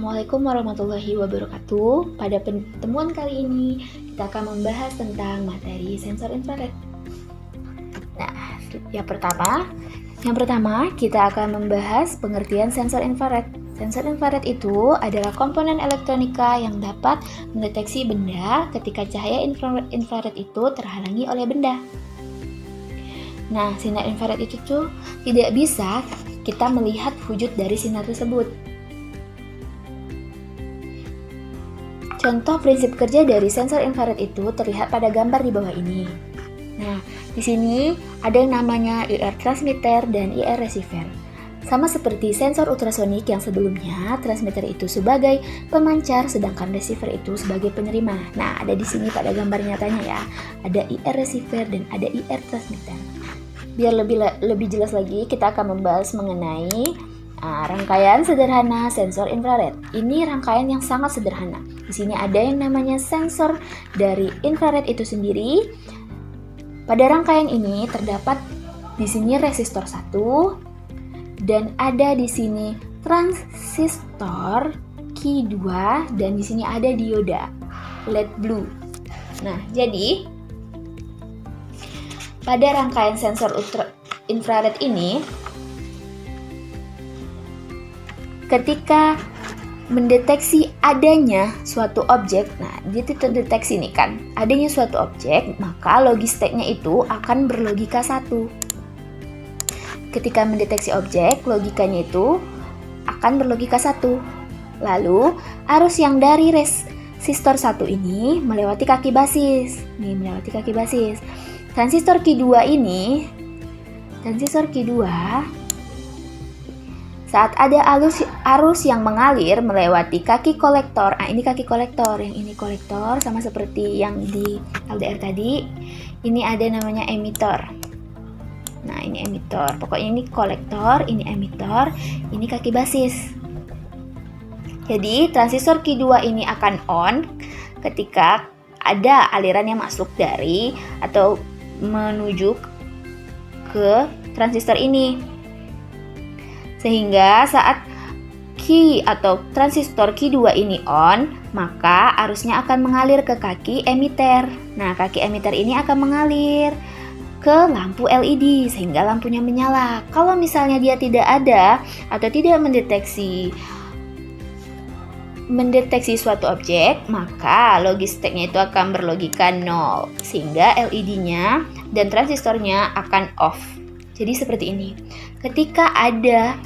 Assalamualaikum warahmatullahi wabarakatuh. Pada pertemuan kali ini kita akan membahas tentang materi sensor infrared. Nah, yang pertama kita akan membahas pengertian sensor infrared. Sensor infrared itu adalah komponen elektronika yang dapat mendeteksi benda ketika cahaya infrared itu terhalangi oleh benda. Nah, sinar infrared itu tuh tidak bisa kita melihat wujud dari sinar tersebut. Contoh prinsip kerja dari sensor infrared itu terlihat pada gambar di bawah ini. Nah, di sini ada yang namanya IR transmitter dan IR receiver. Sama seperti sensor ultrasonik yang sebelumnya, transmitter itu sebagai pemancar sedangkan receiver itu sebagai penerima. Nah, ada di sini pada gambar nyatanya ya. Ada IR receiver dan ada IR transmitter. Biar lebih jelas lagi, kita akan membahas mengenai rangkaian sederhana sensor infrared. Ini rangkaian yang sangat sederhana. Di sini ada yang namanya sensor dari infrared itu sendiri. Pada rangkaian ini terdapat di sini resistor 1 dan ada di sini transistor Q2 dan di sini ada dioda LED blue. Nah, jadi pada rangkaian sensor infrared ini, ketika mendeteksi adanya suatu objek, nah dia terdeteksi nih kan, adanya suatu objek, maka logistiknya itu akan berlogika 1. Ketika mendeteksi objek, logikanya itu akan berlogika 1. Lalu, arus yang dari resistor 1 ini melewati kaki basis. Transistor Q2 saat ada arus yang mengalir melewati kaki kolektor. Nah, ini kaki kolektor, yang ini kolektor sama seperti yang di LDR tadi. Ini ada namanya emitor. Nah, ini emitor. Pokoknya ini kolektor, ini emitor, ini kaki basis. Jadi, transistor Q2 ini akan on ketika ada aliran yang masuk dari atau menuju ke transistor ini. Sehingga saat Q atau transistor Q2 ini on, maka arusnya akan mengalir ke kaki emitter. Nah, kaki emitter ini akan mengalir ke lampu LED sehingga lampunya menyala. Kalau misalnya dia tidak ada atau tidak mendeteksi suatu objek, maka logistiknya itu akan berlogika 0 sehingga LED-nya dan transistornya akan off. Jadi seperti ini. Ketika ada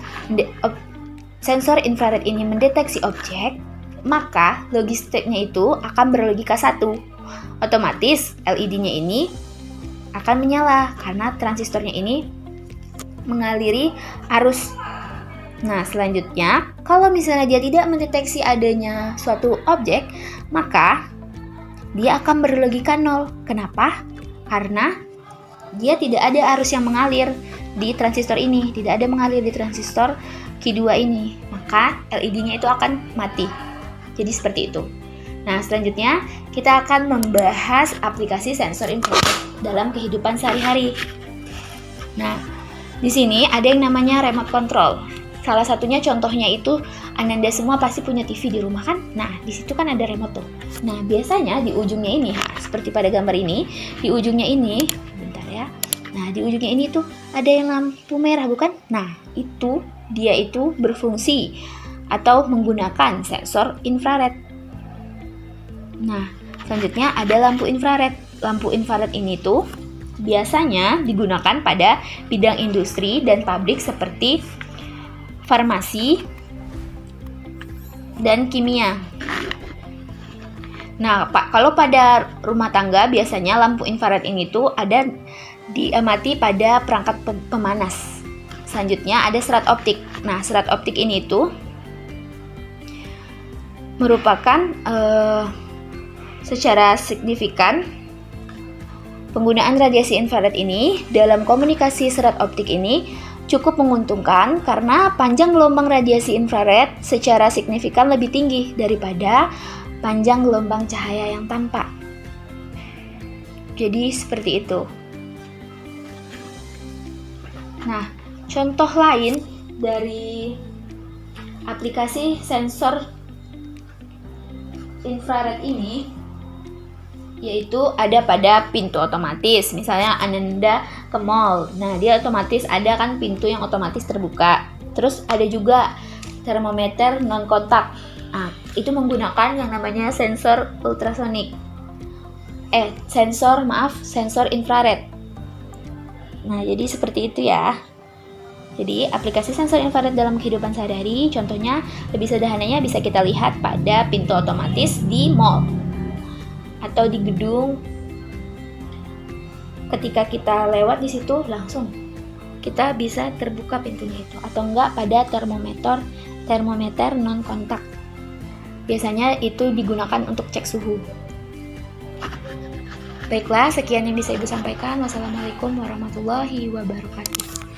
sensor infrared ini mendeteksi objek, maka logistiknya itu akan berlogika 1. Otomatis LED-nya ini akan menyala karena transistornya ini mengaliri arus. Nah, selanjutnya, kalau misalnya dia tidak mendeteksi adanya suatu objek, maka dia akan berlogika 0. Kenapa? Karena dia tidak ada arus yang mengalir di transistor ini, tidak ada mengalir di transistor Q2 ini, maka LED-nya itu akan mati. Jadi seperti itu. Nah, selanjutnya kita akan membahas aplikasi sensor infrared dalam kehidupan sehari-hari. Nah, di sini ada yang namanya remote control. Salah satunya contohnya itu Ananda semua pasti punya TV di rumah kan? Nah, di situ kan ada remote tuh. Nah, biasanya di ujungnya ini, seperti pada gambar ini, di ujungnya ini, bentar ya. Nah, di ujungnya ini tuh ada yang lampu merah bukan? Nah, dia itu berfungsi atau menggunakan sensor infrared. Nah, selanjutnya ada lampu infrared. Lampu infrared ini tuh biasanya digunakan pada bidang industri dan pabrik seperti farmasi dan kimia. Nah, kalau pada rumah tangga biasanya lampu infrared ini tuh ada diamati pada perangkat pemanas. Selanjutnya ada serat optik. Nah, serat optik ini tuh merupakan secara signifikan penggunaan radiasi infrared ini dalam komunikasi serat optik ini cukup menguntungkan karena panjang gelombang radiasi infrared secara signifikan lebih tinggi daripada panjang gelombang cahaya yang tampak. Jadi seperti itu. Nah, contoh lain dari aplikasi sensor infrared ini yaitu ada pada pintu otomatis. Misalnya Ananda ke mall, nah dia otomatis ada kan pintu yang otomatis terbuka. Terus ada juga termometer non kontak. Nah, itu menggunakan yang namanya sensor ultrasonik. Sensor infrared. Nah, jadi seperti itu ya. Jadi, aplikasi sensor infrared dalam kehidupan sehari-hari, contohnya lebih sederhananya bisa kita lihat pada pintu otomatis di mall atau di gedung. Ketika kita lewat di situ langsung kita bisa terbuka pintunya itu, atau enggak pada termometer non kontak. Biasanya itu digunakan untuk cek suhu. Baiklah, sekian yang bisa Ibu sampaikan. Wassalamualaikum warahmatullahi wabarakatuh.